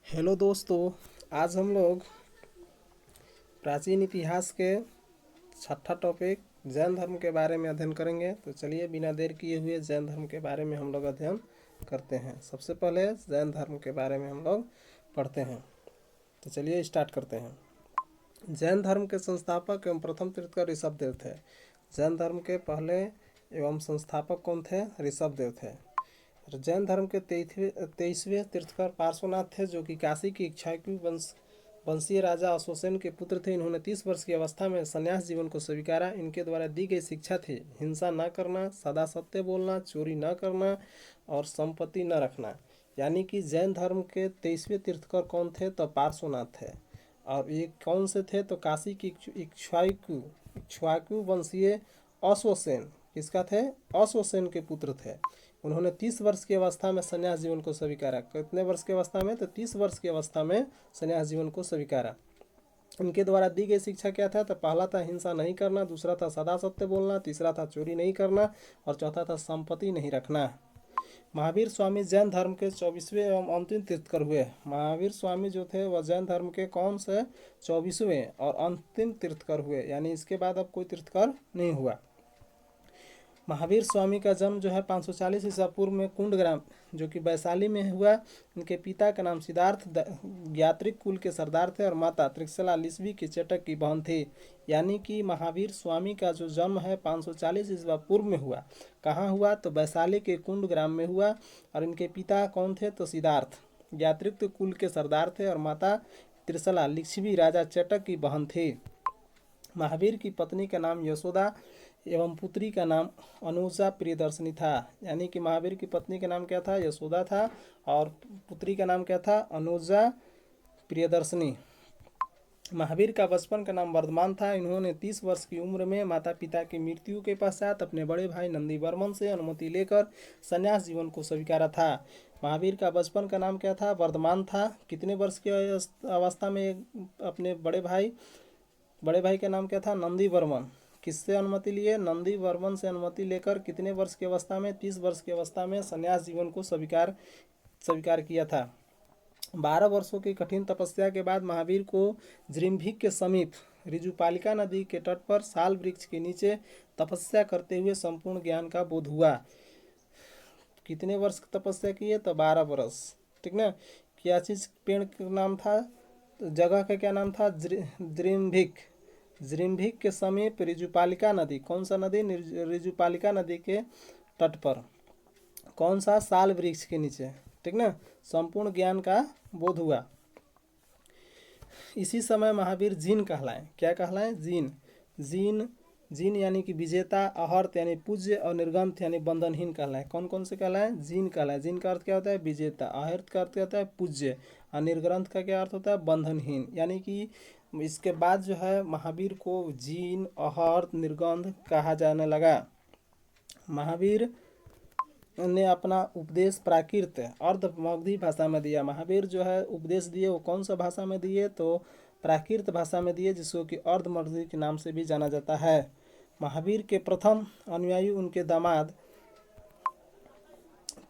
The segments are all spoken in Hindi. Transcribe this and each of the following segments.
हेलो दोस्तों। आज हम लोग प्राचीन इतिहास के छठा टॉपिक जैन धर्म के बारे में अध्ययन करेंगे। तो चलिए बिना देर किए हुए जैन धर्म के बारे में हम लोग अध्ययन करते हैं। सबसे पहले जैन धर्म के बारे में हम लोग पढ़ते हैं। तो चलिए स्टार्ट करते हैं। जैन धर्म के संस्थापक एवं प्रथम तीर्थकर ऋषभदेव थे। जैन धर्म के पहले एवं संस्थापक कौन थे? ऋषभदेव थे। जैन धर्म के 23वें तीर्थकर पार्श्वनाथ थे, जो कि काशी की इक्ष्वाकु वंशीय राजा अशोकसेन के पुत्र थे। इन्होंने 30 वर्ष की अवस्था में संन्यास जीवन को स्वीकारा। इनके द्वारा दी गई शिक्षा थी हिंसा न करना, सदा सत्य बोलना, चोरी न करना और संपत्ति न रखना। यानी कि जैन धर्म के 23वें तीर्थकर कौन थे? तो पार्श्वनाथ थे। और ये कौन से थे? तो काशी की इक्ष्वाकु वंशीय अश्वसेन, किसका थे? अश्वसेन के पुत्र थे। उन्होंने 30 वर्ष की अवस्था में संन्यास जीवन को स्वीकारा। कितने वर्ष की अवस्था में? तो 30 वर्ष की अवस्था में संन्यास जीवन को स्वीकारा। इनके द्वारा दी गई शिक्षा क्या था? तो पहला था हिंसा नहीं करना, दूसरा था सदा सत्य बोलना, तीसरा था चोरी नहीं करना और चौथा था संपत्ति नहीं रखना। महावीर स्वामी जैन धर्म के 24वें एवं अंतिम तीर्थकर हुए। महावीर स्वामी जो थे वह जैन धर्म के कौन से 24वें और अंतिम तीर्थकर हुए, यानी इसके बाद अब कोई तीर्थकर नहीं हुआ। महावीर स्वामी का जन्म जो है 540 ईसा पूर्व में कुंडग्राम, जो कि वैशाली में हुआ। इनके पिता का नाम सिद्धार्थ ज्ञात्रिक कुल के सरदार थे और माता त्रिशला लिस्वी के चटक की बहन थी। यानी कि महावीर स्वामी का जो जन्म है 540 ईसा पूर्व में हुआ। कहाँ हुआ? तो वैशाली के कुंडग्राम में हुआ। और इनके पिता कौन थे? तो सिद्धार्थ ज्ञात्रिक कुल के सरदार थे और माता त्रिशला लिस्वी राजा चटक की बहन थी। महावीर की पत्नी का नाम यशोदा एवं पुत्री का नाम अनुजा प्रियदर्शनी था। यानी कि महावीर की पत्नी का नाम क्या था? यशोदा था। और पुत्री का नाम क्या था? अनुजा प्रियदर्शनी। महावीर का बचपन का नाम वर्धमान था। इन्होंने 30 वर्ष की उम्र में माता पिता की मृत्यु के पश्चात अपने बड़े भाई नंदीवर्मन से अनुमति लेकर संन्यास जीवन को स्वीकारा था। महावीर का बचपन का नाम क्या था? वर्धमान था। कितने वर्ष की अवस्था में अपने बड़े भाई का नाम क्या था? नंदीवर्मन। किससे अनुमति लिए? नंदीवर्मन से अनुमति लेकर कितने वर्ष की अवस्था में? 30 वर्ष की अवस्था में संन्यास जीवन को स्वीकार किया था। 12 वर्षों की कठिन तपस्या के बाद महावीर को जृंभिक के समीप ऋजुपालिका नदी के तट पर साल वृक्ष के नीचे तपस्या करते हुए संपूर्ण ज्ञान का बोध हुआ। कितने वर्ष की तपस्या की है? तो 12 वर्ष। ठीक ना। क्या चीज पेड़ का नाम था? तो जगह का क्या नाम था? जृंभिक के समीप ऋजुपालिका नदी। कौन सा नदी? ऋजुपालिका नदी के तट पर। कौन सा? साल वृक्ष के नीचे। ठीक ना। संपूर्ण ज्ञान का बोध हुआ। इसी समय महावीर जीन कहलाए। क्या कहलाए? जीन यानी कि विजेता, अहर्त यानी पूज्य और निर्गंथ यानी बंधनहीन कहलाए। कौन कौन से कहलाए? जीन कहलाए। जीन का अर्थ क्या होता है? विजेता। अहर्त का अर्थ क्या होता है? पूज्य। और निर्ग्रंथ का क्या अर्थ होता है? बंधनहीन। यानी कि इसके बाद जो है महावीर को जीन, अहर्त, निर्गंध कहा जाने लगा। महावीर ने अपना उपदेश प्राकृत अर्ध मगधी भाषा में दिया। महावीर जो है उपदेश दिए वो कौन सा भाषा में दिए? तो प्राकृत भाषा में दिए, जिसको कि अर्ध मगधी के नाम से भी जाना जाता है। महावीर के प्रथम अनुयायी उनके दामाद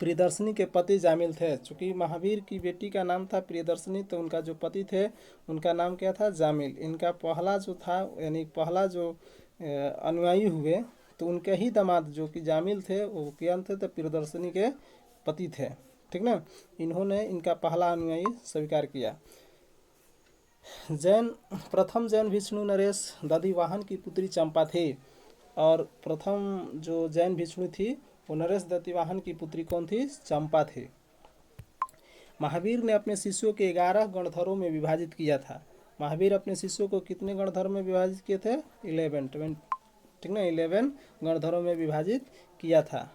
प्रियदर्शनी के पति जामिल थे। चूँकि महावीर की बेटी का नाम था प्रियदर्शनी, तो उनका जो पति थे उनका नाम क्या था? जामिल। इनका पहला जो था, यानी पहला जो अनुयायी हुए, तो उनके ही दामाद जो कि जामिल थे वो क्या थे? तो प्रियदर्शनी के पति थे। ठीक ना। इन्होंने इनका पहला अनुयायी स्वीकार किया। प्रथम जैन विष्णु नरेश दधिवाहन की पुत्री चंपा थी। और प्रथम जो जैन विष्णु थी वो नरेश दधिवाहन की पुत्री कौन थी? चंपा थी। महावीर ने अपने शिष्यों के 11 गणधरों में विभाजित किया था। महावीर अपने शिष्यों को कितने गणधरों में विभाजित किए थे? 11। ठीक ना। 11 गणधरों में विभाजित किया था।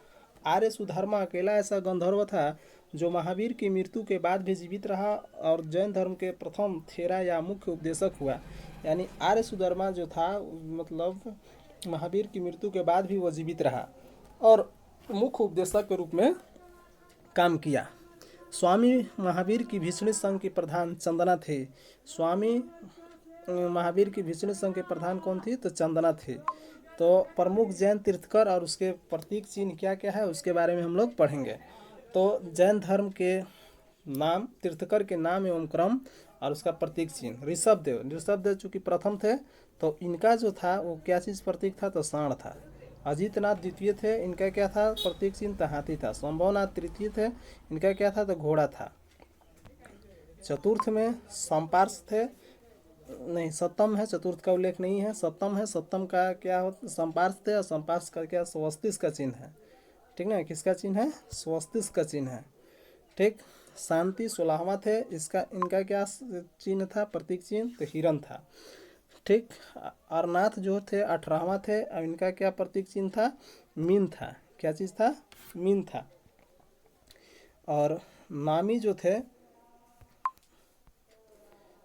आर्य सुधर्मा अकेला ऐसा गंधर्व था जो महावीर की मृत्यु के बाद भी जीवित रहा और जैन धर्म के प्रथम थेरा या मुख्य उपदेशक हुआ। यानी आर्य सुधर्मा जो था, मतलब महावीर की मृत्यु के बाद भी वह जीवित रहा और मुख्य उपदेशक के रूप में काम किया। स्वामी महावीर की भीष्णी संघ की प्रधान चंदना थे। स्वामी महावीर की भीष्णी संघ के प्रधान कौन थी? तो चंदना थे। तो प्रमुख जैन तीर्थकर और उसके प्रतीक चिन्ह क्या क्या है उसके बारे में हम लोग पढ़ेंगे। तो जैन धर्म के नाम, तीर्थकर के नाम एवं क्रम और उसका प्रतीक चिन्ह। ऋषभदेव चूंकि प्रथम थे तो इनका जो था वो क्या चीज़ प्रतीक था, तो सांड था। अजीतनाथ द्वितीय थे, इनका क्या था प्रतीक चिन्ह, तो हाथी था। संभवनाथ तृतीय थे, इनका क्या था, तो घोड़ा था। चतुर्थ में संपार्श थे, नहीं सप्तम है, चतुर्थ का उल्लेख नहीं है, सप्तम है। सप्तम का क्या होता, संपार्श थे, और संपार्श का क्या स्वस्तिक का चिन्ह है, ठीक ना। किसका चिन्ह है, स्वस्तिक का चिन्ह है, ठीक। शांति 16वां थे, इसका इनका क्या चिन्ह था, प्रतीक चिन्ह, तो हिरण था, ठीक। अरनाथ जो थे 18वां थे, और इनका क्या प्रतीक चिन्ह था, मीन था। क्या चीज़ था, मीन था। और नामी जो थे,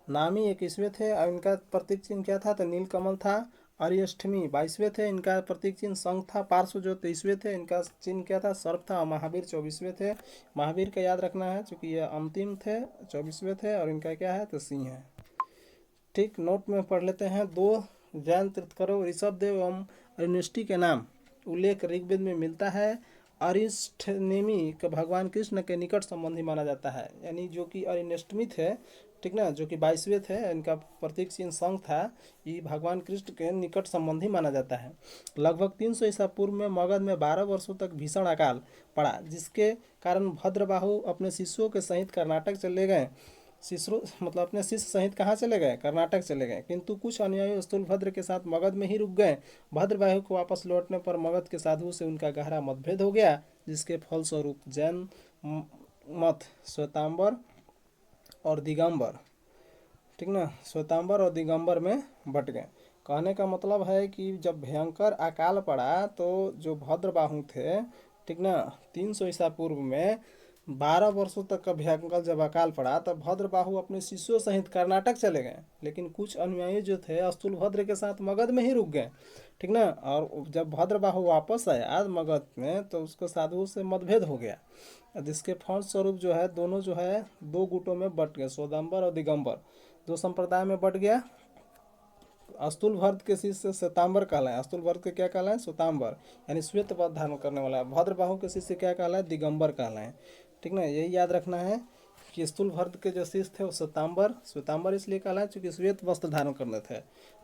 नामी 21वें थे, और इनका प्रतीक चिन्ह क्या था, तो नीलकमल था। अरिष्टमी 22वें थे, इनका प्रतीक चिन्ह शंख था। पार्श्व जो 23वें थे, इनका चिन्ह क्या था, सर्प था। महावीर 24वें थे, महावीर का याद रखना है क्योंकि ये अंतिम थे, 24वें थे, और इनका क्या है, तो सिंह है, ठीक। नोट में पढ़ लेते हैं। 2 जैन तीर्थंकरों ऋषभदेव एवं अरिष्टमी के नाम उल्लेख ऋग्वेद में मिलता है। अरिष्टनेमी का भगवान कृष्ण के निकट संबंधी माना जाता है, यानी जो कि अरिष्टमी थे, ठीक ना, जो कि 22वें थे, इनका प्रतीक चिन्ह शंख था, ये भगवान कृष्ण के निकट संबंधी माना जाता है। लगभग 300 ईसा पूर्व में मगध में 12 वर्षों तक भीषण अकाल पड़ा, जिसके कारण भद्रबाहु अपने शिष्यों के सहित कर्नाटक चले गए। शिष्यों मतलब अपने शिष्य सहित कहाँ चले गए, कर्नाटक चले गए, किंतु कुछ अनुयायी स्थूलभद्र के साथ मगध में ही रुक गए। भद्रबाहु को वापस लौटने पर मगध के साधुओं से उनका गहरा मतभेद हो गया, जिसके फलस्वरूप जैन मत श्वेतांबर और दिगंबर, ठीक ना, श्वेतांबर और दिगंबर में बट गए। कहने का मतलब है कि जब भयंकर अकाल पड़ा तो जो भद्रबाहु थे, ठीक ना, 300 ईसा पूर्व में 12 वर्षों तक का भयंकर जब अकाल पड़ा तब भद्रबाहु अपने शिष्यों सहित कर्नाटक चले गए, लेकिन कुछ अनुयायी जो थे स्थूलभद्र के साथ मगध में ही रुक गए, ठीक ना। और जब भद्रबाहु वापस आया मगध में तो उसको साधुओं से मतभेद हो गया, जिसके फलस्वरूप जो है दोनों जो है 2 गुटों में बट गए, श्वेतांबर और दिगंबर 2 संप्रदाय में बट गया। स्थूलभद्र के शिष्य श्वेतांबर कहलाए, स्थूलभद्र के क्या कहलाए, श्वेतांबर, यानी श्वेत वस्त्र धारण करने वाला। भद्रबाहु के शिष्य क्या कहलाए, दिगंबर कहलाए, ठीक ना। यही याद रखना है कि स्थूलभद्र के जो शिष्य थे वो श्वेतांबर इसलिए कहलाए चूंकि श्वेत वस्त्र धारण करने थे,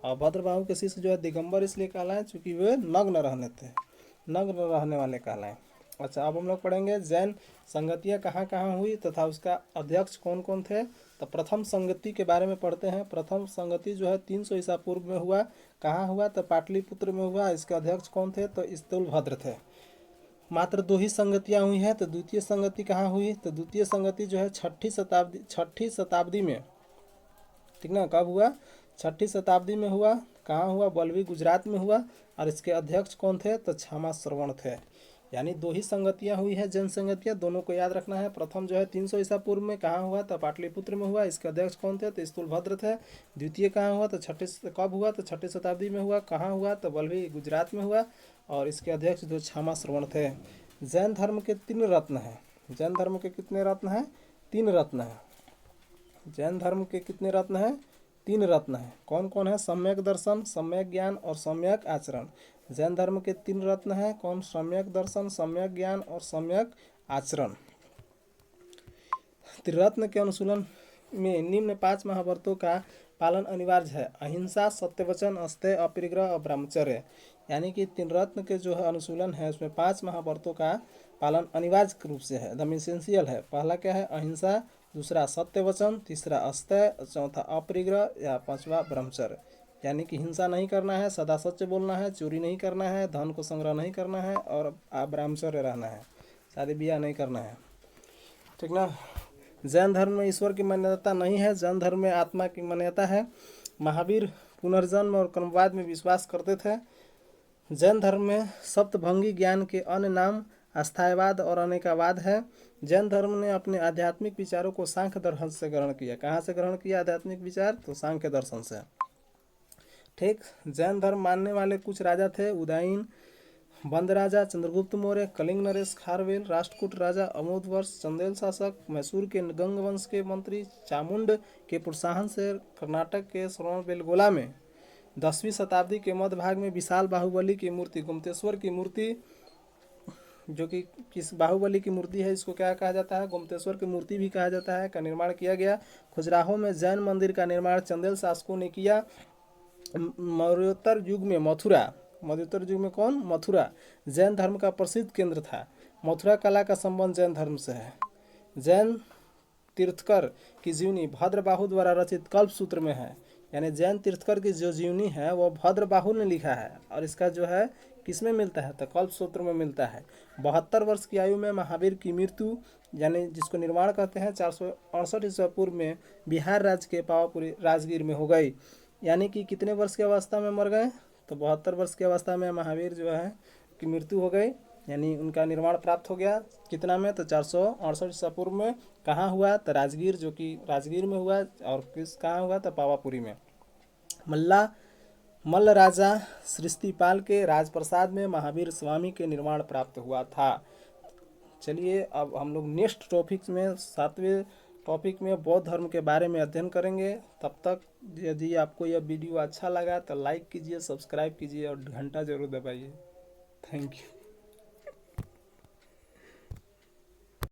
और भद्रबाहु के शिष्य जो है दिगंबर इसलिए कहलाए चूंकि वे नग्न रहने वाले कहलाए। अच्छा, अब हम लोग पढ़ेंगे जैन संगतियाँ कहाँ कहाँ हुई तथा उसका अध्यक्ष कौन कौन थे। तो प्रथम संगति के बारे में पढ़ते हैं। प्रथम संगति जो है 300 ईसा पूर्व में हुआ। कहाँ हुआ, तो पाटलिपुत्र में हुआ। इसके अध्यक्ष कौन थे, तो स्थूलभद्र थे। मात्र 2 ही संगतियाँ हुई हैं। तो द्वितीय संगति कहाँ हुई, तो द्वितीय संगति जो है 6ठी शताब्दी में, ठीक ना। कब हुआ, 6ठी शताब्दी में हुआ। कहाँ हुआ, बल्लवी गुजरात में हुआ। और इसके अध्यक्ष कौन थे, तो क्षमा श्रवण थे। यानी 2 ही संगतियाँ हुई है, जैन संगतियाँ, दोनों को याद रखना है। प्रथम जो है 300 ईसा पूर्व में कहाँ हुआ, तो पाटलिपुत्र में हुआ। इसके अध्यक्ष कौन थे, तो स्थूलभद्र थे। द्वितीय कहाँ हुआ, तो कब हुआ, तो 6ठी शताब्दी में हुआ। कहाँ हुआ, तो बल्लवी गुजरात में हुआ। और इसके अध्यक्ष जो क्षमा श्रवण थे। जैन धर्म के 3 रत्न हैं। जैन धर्म के कितने रत्न हैं, 3 रत्न हैं। जैन धर्म के कितने रत्न हैं, 3 रत्न हैं। कौन कौन है, सम्यक दर्शन, सम्यक ज्ञान और सम्यक आचरण। जैन धर्म के 3 रत्न हैं। कौन, सम्यक दर्शन, सम्यक ज्ञान और सम्यक आचरण। त्रिरत्न के अनुशीलन में निम्न 5 महाव्रतों का पालन अनिवार्य है। अहिंसा, सत्यवचन, अस्तेय, अपरिग्रह और ब्रह्मचर्य। यानी कि 3 रत्न के जो है अनुशीलन है उसमें 5 महाव्रतों का पालन अनिवार्य रूप से है, एकदम इसेंशियल है। पहला क्या है, अहिंसा। दूसरा सत्यवचन। तीसरा अस्तेय। चौथा अपरिग्रह या 5वां ब्रह्मचर्य। यानी कि हिंसा नहीं करना है, सदा सच बोलना है, चोरी नहीं करना है, धन को संग्रह नहीं करना है, और ब्रह्मचर्य रहना है, शादी ब्याह नहीं करना है, ठीक ना। जैन धर्म में ईश्वर की मान्यता नहीं है। जैन धर्म में आत्मा की मान्यता है। महावीर पुनर्जन्म और कर्मवाद में विश्वास करते थे। जैन धर्म में सप्तभंगी ज्ञान के अन्य नाम अस्थायवाद और अनेकावाद है। जैन धर्म ने अपने आध्यात्मिक विचारों को सांख्य दर्शन से ग्रहण किया। कहाँ से ग्रहण किया आध्यात्मिक विचार, तो सांख्य दर्शन से, ठीक। जैन धर्म मानने वाले कुछ राजा थे, उदयन बंद राजा, चंद्रगुप्त मौर्य, कलिंग नरेश खारवेल, राष्ट्रकूट राजा, अमोधवर्ष, चंदेल शासक, मैसूर के गंग वंश के मंत्री, चामुंड के प्रोत्साहन से कर्नाटक के श्रवणबेलगोला में 10वीं शताब्दी के मध्य भाग में विशाल बाहुबली की मूर्ति, गुप्तेश्वर की मूर्ति जो कि किस बाहुबली की मूर्ति है, इसको क्या कहा जाता है, गोमतेश्वर की मूर्ति भी कहा जाता है, का निर्माण किया गया। खजुराहो में जैन मंदिर का निर्माण चंदेल शासकों ने किया। मौर्योत्तर युग में मौर्योत्तर युग में कौन, मथुरा जैन धर्म का प्रसिद्ध केंद्र था। मथुरा कला का संबंध जैन धर्म से है। जैन तीर्थकर की जीवनी भद्रबाहु द्वारा रचित कल्पसूत्र में है। यानी जैन तीर्थकर की जो जीवनी है वो भद्रबाहु ने लिखा है, और इसका जो है किस में मिलता है, तो कल्पसूत्र में मिलता है। 72 वर्ष की आयु में महावीर की मृत्यु, यानी जिसको निर्माण कहते हैं, 468 ईस्वी पूर्व में बिहार राज्य के पावापुरी राजगीर में हो गई। यानी कि कितने वर्ष की अवस्था में मर गए, तो 72 वर्ष की अवस्था में महावीर जो है की मृत्यु हो गई, यानी उनका निर्माण प्राप्त हो गया। कितना में, तो 468 ईस्वी पूर्व में। कहाँ हुआ, तो राजगीर, जो कि राजगीर में हुआ, और किस कहाँ हुआ, तो पावापुरी में। मल्ल राजा सृष्टिपाल के राजप्रसाद में महावीर स्वामी के निर्माण प्राप्त हुआ था। चलिए अब हम लोग नेक्स्ट टॉपिक में 7वें टॉपिक में बौद्ध धर्म के बारे में अध्ययन करेंगे। तब तक यदि आपको यह वीडियो अच्छा लगा तो लाइक कीजिए, सब्सक्राइब कीजिए और घंटा जरूर दबाइए। Thank you.